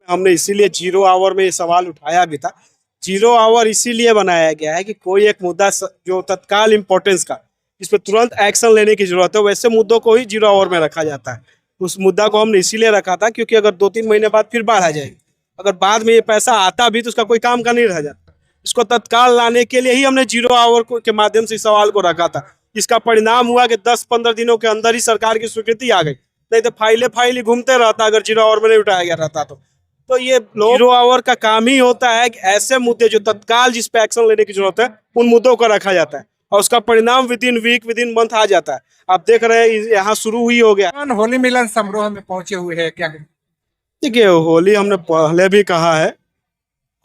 हमने इसीलिए zero hour में ये सवाल उठाया भी था। जीरो आवर इसीलिए बनाया गया है कि कोई एक मुद्दा जो तत्काल इम्पोर्टेंस का, इस पर तुरंत एक्शन लेने की जरूरत है, वैसे मुद्दों को ही जीरो आवर में रखा जाता है। उस मुद्दा को हमने इसीलिए रखा था क्योंकि अगर 2-3 महीने बाद फिर बाढ़ आ जाएगी, अगर बाद में ये पैसा आता भी तो उसका कोई काम का नहीं रह जाता। इसको तत्काल लाने के लिए ही हमने जीरो आवर के माध्यम से इस सवाल को रखा था। इसका परिणाम हुआ कि 10-15 दिनों के अंदर ही सरकार की स्वीकृति आ गई, नहीं तो फाइलें घूमते रहता अगर जीरो आवर में नहीं उठाया गया रहता तो ये जीरो आवर का काम ही होता है कि ऐसे मुद्दे जो तत्काल जिस पे एक्शन लेने की जरूरत है उन मुद्दों को रखा जाता है और उसका परिणाम विदिन वीक विदिन मंथ आ जाता है। आप देख रहे हैं यहाँ शुरू ही हो गया। होली मिलन समारोह में पहुंचे हुए हैं, क्या देखिए, होली हमने पहले भी कहा है,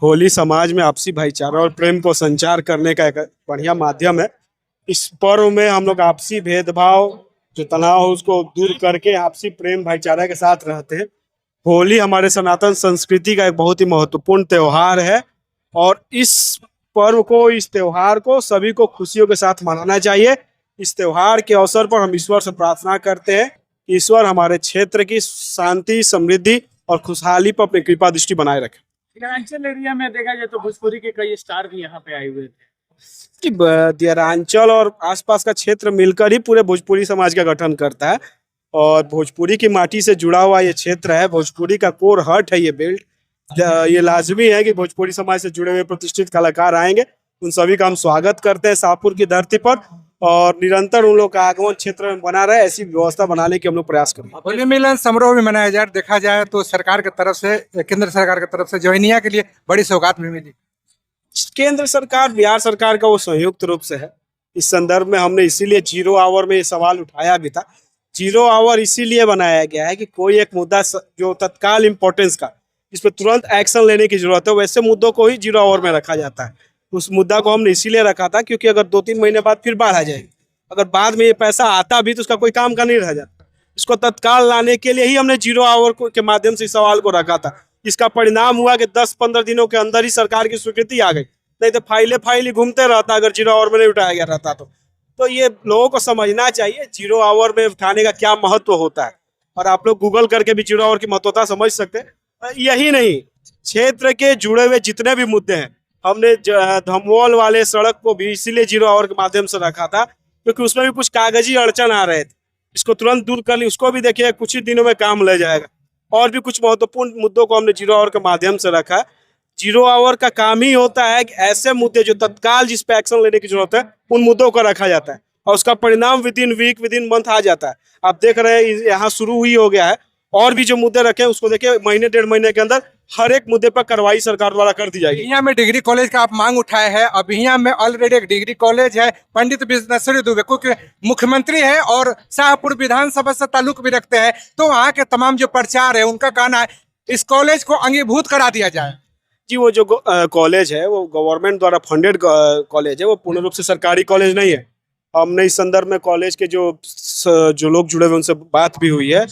होली समाज में आपसी भाईचारा और प्रेम को संचार करने का एक बढ़िया माध्यम है। इस पर्व में हम लोग आपसी भेदभाव जो तनाव है उसको दूर करके आपसी प्रेम भाईचारा के साथ रहते हैं। होली हमारे सनातन संस्कृति का एक बहुत ही महत्वपूर्ण त्योहार है और इस पर्व को, इस त्योहार को सभी को खुशियों के साथ मनाना चाहिए। इस त्योहार के अवसर पर हम ईश्वर से प्रार्थना करते हैं कि ईश्वर हमारे क्षेत्र की शांति, समृद्धि और खुशहाली पर अपनी कृपा दृष्टि बनाए रखे। दियरांचल एरिया में देखा जाए तो भोजपुरी के कई स्टार भी यहाँ पे आए हुए थे। दियरांचल और आसपास का क्षेत्र मिलकर ही पूरे भोजपुरी समाज का गठन करता है और भोजपुरी की माटी से जुड़ा हुआ ये क्षेत्र है। भोजपुरी का कोर हर्ट है ये बेल्ट। ये लाजमी है कि भोजपुरी समाज से जुड़े हुए प्रतिष्ठित कलाकार आएंगे, उन सभी का हम स्वागत करते हैं शाहपुर की धरती पर और निरंतर उन लोग का आगमन क्षेत्र में बना रहे, ऐसी व्यवस्था बनाने की हम लोग प्रयास करेंगे। होली मिलन समारोह भी मनाया जाए, देखा जाए तो सरकार की तरफ से, केंद्र सरकार की तरफ से जोइनिया के लिए बड़ी सौगात भी मिली। केंद्र सरकार, बिहार सरकार का वो संयुक्त रूप से है। इस संदर्भ में हमने इसीलिए जीरो आवर में ये सवाल उठाया भी था। जीरो आवर इसीलिए बनाया गया है कि कोई एक मुद्दा जो तत्काल इम्पोर्टेंस का, इस पर तुरंत एक्शन लेने की जरूरत है, वैसे मुद्दों को ही जीरो आवर में रखा जाता है। उस मुद्दा को हमने इसीलिए रखा था क्योंकि अगर 2-3 महीने बाद फिर बाढ़ आ जाएगी, अगर बाद में ये पैसा आता भी तो उसका कोई काम का नहीं रह जाता। इसको तत्काल लाने के लिए ही हमने जीरो आवर के माध्यम से इस सवाल को रखा था। इसका परिणाम हुआ कि 10-15 दिनों के अंदर ही सरकार की स्वीकृति आ गई, नहीं तो फाइलें घूमते रहता अगर जीरो आवर में नहीं उठाया गया रहता तो ये लोगों को समझना चाहिए जीरो आवर में उठाने का क्या महत्व होता है। और आप लोग गूगल करके भी जीरो आवर की महत्वता समझ सकते हैं। यही नहीं, क्षेत्र के जुड़े हुए जितने भी मुद्दे हैं, हमने धमोल वाले सड़क को भी इसीलिए जीरो आवर के माध्यम से रखा था क्योंकि उसमें भी कुछ कागजी अड़चन आ रहे थे। इसको तुरंत दूर कर ली, उसको भी देखिए कुछ ही दिनों में काम ले जाएगा। और भी कुछ महत्वपूर्ण मुद्दों को हमने जीरो आवर के माध्यम से रखा है। जीरो आवर का काम ही होता है कि ऐसे मुद्दे जो तत्काल जिस पे एक्शन लेने की जरूरत है उन मुद्दों को रखा जाता है और उसका परिणाम विदिन वीक विदिन मंथ आ जाता है। आप देख रहे हैं यहाँ शुरू ही हो गया है और भी जो मुद्दे रखे हैं उसको देखिए महीने 1.5 महीने के अंदर हर एक मुद्दे पर कार्रवाई सरकार द्वारा कर दी जाएगी। यहाँ में डिग्री कॉलेज का आप मांग उठाए हैं, अब यहाँ में ऑलरेडी एक डिग्री कॉलेज है, पंडित विश्वेश्वर दुबे क्योंकि मुख्यमंत्री है और शाहपुर विधानसभा से ताल्लुक भी रखते हैं, तो वहाँ के तमाम जो प्रचार है उनका कहना है इस कॉलेज को अंगीभूत करा दिया जाए। जी, वो जो कॉलेज है वो गवर्नमेंट द्वारा फंडेड कॉलेज है, वो पूर्ण रूप से सरकारी कॉलेज नहीं है। हमने इस संदर्भ में कॉलेज के जो लोग जुड़े हुए उनसे बात भी हुई है।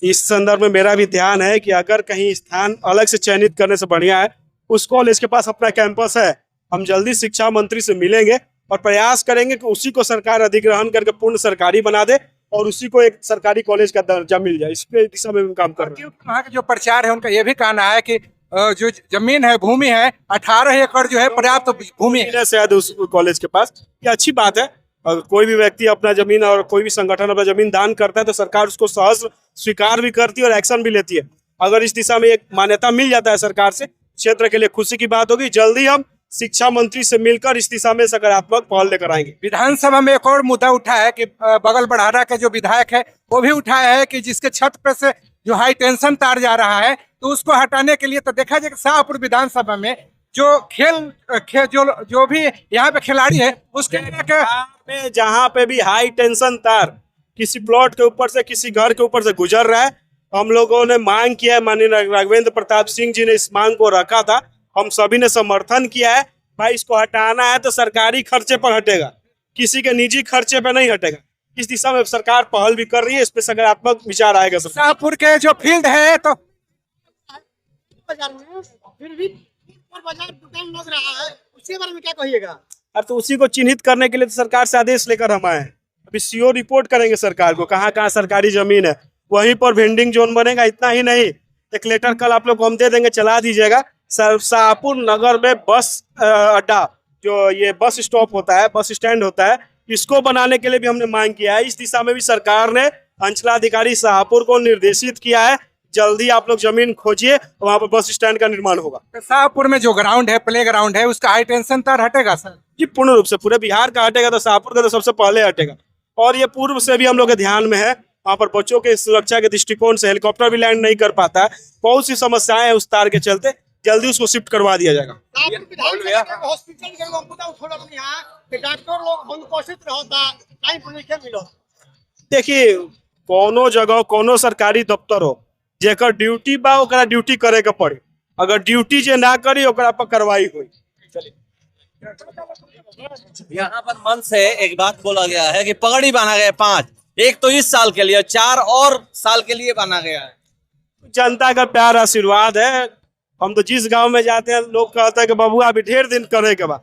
इस संदर्भ में मेरा भी ध्यान है कि अगर कहीं स्थान अलग से चयनित करने से बढ़िया है, उस कॉलेज के पास अपना कैंपस है। हम जल्दी शिक्षा मंत्री से मिलेंगे और प्रयास करेंगे कि उसी को सरकार अधिग्रहण करके पूर्ण सरकारी बना दे और उसी को एक सरकारी कॉलेज का दर्जा मिल जाए। इस पे दिशा में काम कर रहे हैं। वहाँ के जो प्रचार है उनका ये भी कहना है कि जो जमीन है, भूमि है, 18 एकड़ जो है पर्याप्त भूमि है शायद उस कॉलेज के पास। ये अच्छी बात है। अगर कोई भी व्यक्ति अपना जमीन और कोई भी संगठन अपना जमीन दान करता है तो सरकार उसको सहज स्वीकार भी करती है और एक्शन भी लेती है। अगर इस दिशा में एक मान्यता मिल जाता है सरकार से, क्षेत्र के लिए खुशी की बात होगी। जल्दी हम शिक्षा मंत्री से मिलकर इस दिशा में सकारात्मक पहल लेकर आएंगे। विधानसभा में एक और मुद्दा उठा है कि बगल बढ़ारा के जो विधायक है वो भी उठाया है कि जिसके छत पे से जो हाई टेंशन तार जा रहा है तो उसको हटाने के लिए, तो देखा जाए शाहपुर विधानसभा में जो भी यहाँ पे खिलाड़ी है उसके जहाँ पे भी हाई टेंशन तार किसी प्लॉट के ऊपर से, किसी घर के ऊपर से गुजर रहा है, हम लोगों ने मांग किया है। माननीय राघवेंद्र प्रताप सिंह जी ने इस मांग को रखा था, हम सभी ने समर्थन किया है। भाई इसको हटाना है तो सरकारी खर्चे पर हटेगा, किसी के निजी खर्चे पर नहीं हटेगा। इस दिशा में सरकार पहल भी कर रही है, इस पे सकारात्मक विचार आएगा। शाहपुर के जो फील्ड है तो फिर भी बाजार दुकान लग रहा है, उसके बारे में क्या कहिएगा? अब तो उसी को चिन्हित करने के लिए तो सरकार से आदेश लेकर हम आए हैं। अभी सीओ रिपोर्ट करेंगे सरकार को, कहाँ कहाँ सरकारी जमीन है, वहीं पर वेंडिंग जोन बनेगा। इतना ही नहीं, एक लेटर कल आप लोग को हम दे देंगे, चला दीजिएगा। शाहपुर नगर में बस अड्डा, जो ये बस स्टॉप होता है, बस स्टैंड होता है, इसको बनाने के लिए भी हमने मांग किया है। इस दिशा में भी सरकार ने अंचलाधिकारी शाहपुर को निर्देशित किया है, जल्दी आप लोग जमीन खोजिए, वहां पर बस स्टैंड का निर्माण होगा। तो शाहपुर में जो ग्राउंड है, प्ले ग्राउंड है, उसका हाई टेंशन तार हटेगा सर? जी पूर्ण रूप से पूरे बिहार का हटेगा, तो शाहपुर का तो सबसे पहले हटेगा। और ये पूर्व से भी हम लोग के ध्यान में है, वहाँ पर बच्चों के सुरक्षा के दृष्टिकोण से हेलीकॉप्टर भी लैंड नहीं कर पाता है, बहुत सी समस्याएं हैं उस तार के चलते, जल्दी उसको शिफ्ट करवा दिया जाएगा। शाहपुर विधानसभा के हॉस्पिटल के लोग मुद्दा उठो रखनी है कि डॉक्टर लोग अनुपस्थित रहता, टाइम पर नहीं मिलो। देखिए कोनो जगह कोनो सरकारी दफ्तर हो, जेकर ड्यूटी बा ओकरा ड्यूटी करे के पड़े, अगर ड्यूटी जे ना करी ओकरा पर कार्रवाई हुई। यहाँ पर मन से एक बात बोला गया है कि पगड़ी बांधा गया है 5, एक तो इस साल के लिए, 4 और साल के लिए बांधा गया है। जनता का प्यार आशीर्वाद है। हम तो जिस गांव में जाते हैं लोग कहते हैं कि बाबू अभी ढेर दिन करे के बाद,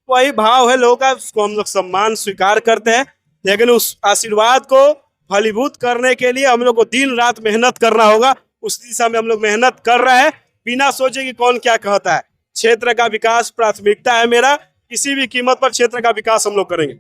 वही भाव है लोगों का, उसको हम लोग सम्मान स्वीकार करते हैं। लेकिन उस आशीर्वाद को फलीभूत करने के लिए हम लोग को दिन रात मेहनत करना होगा। उस दिशा में हम लोग मेहनत कर रहे हैं, बिना सोचे कि कौन क्या कहता है। क्षेत्र का विकास प्राथमिकता है मेरा, किसी भी कीमत पर क्षेत्र का विकास हम लोग करेंगे।